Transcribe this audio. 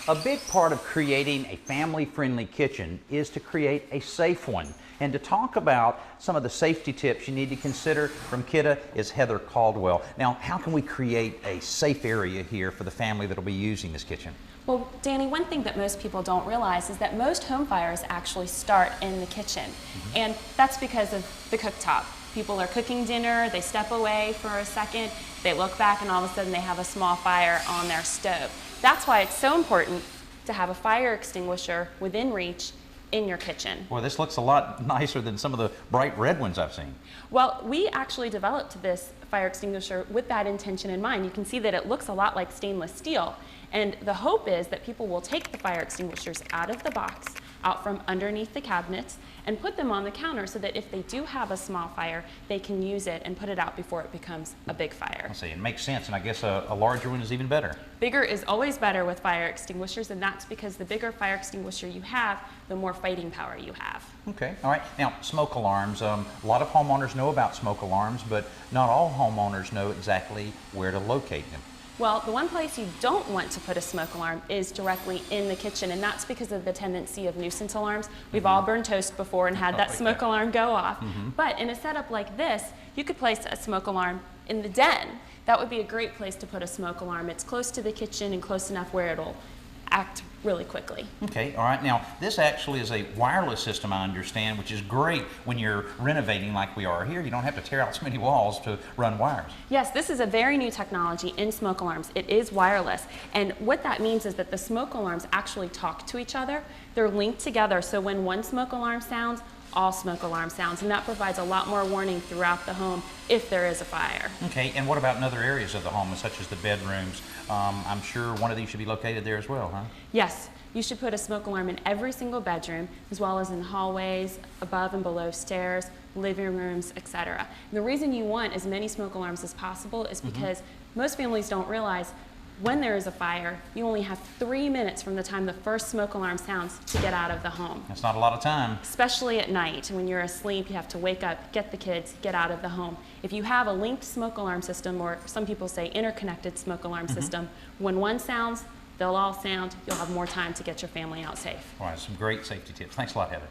A big part of creating a family-friendly kitchen is to create a safe one. And to talk about some of the safety tips you need to consider from Kidda is Heather Caldwell. Now, how can we create a safe area here for the family that will be using this kitchen? Well, Danny, one thing that most people don't realize is that most home fires actually start in the kitchen. And that's because of the cooktop. People are cooking dinner, they step away for a second, they look back, and all of a sudden they have a small fire on their stove. That's why it's so important to have a fire extinguisher within reach in your kitchen. Boy, this looks a lot nicer than some of the bright red ones I've seen. Well, we actually developed this fire extinguisher with that intention in mind. You can see that it looks a lot like stainless steel. And the hope is that people will take the fire extinguishers out of the box, out from underneath the cabinets, and put them on the counter so that if they do have a small fire, they can use it and put it out before it becomes a big fire. I see, it makes sense, and I guess a larger one is even better. Bigger is always better with fire extinguishers, and that's because the bigger fire extinguisher you have, the more fighting power you have. Okay, all right. Now, smoke alarms. A lot of homeowners know about smoke alarms, but not all homeowners know exactly where to locate them. Well, the one place you don't want to put a smoke alarm is directly in the kitchen, and that's because of the tendency of nuisance alarms. We've all burned toast before and had that smoke alarm go off. But in a setup like this, you could place a smoke alarm in the den. That would be a great place to put a smoke alarm. It's close to the kitchen and close enough where it'll act really quickly. Okay, all right. Now, this actually is a wireless system, I understand, which is great when you're renovating like we are here. You don't have to tear out so many walls to run wires. Yes, this is a very new technology in smoke alarms. It is wireless, and what that means is that the smoke alarms actually talk to each other. They're linked together, so when one smoke alarm sounds, all smoke alarm sounds, and that provides a lot more warning throughout the home if there is a fire. Okay, and what about in other areas of the home, such as the bedrooms? I'm sure one of these should be located there as well, huh? Yes, you should put a smoke alarm in every single bedroom, as well as in hallways, above and below stairs, living rooms, etc. The reason you want as many smoke alarms as possible is because most families don't realize when there is a fire, you only have 3 minutes from the time the first smoke alarm sounds to get out of the home. That's not a lot of time. Especially at night, when you're asleep, you have to wake up, get the kids, get out of the home. If you have a linked smoke alarm system, or some people say interconnected smoke alarm system, when one sounds, they'll all sound. You'll have more time to get your family out safe. All right, some great safety tips. Thanks a lot, Heather.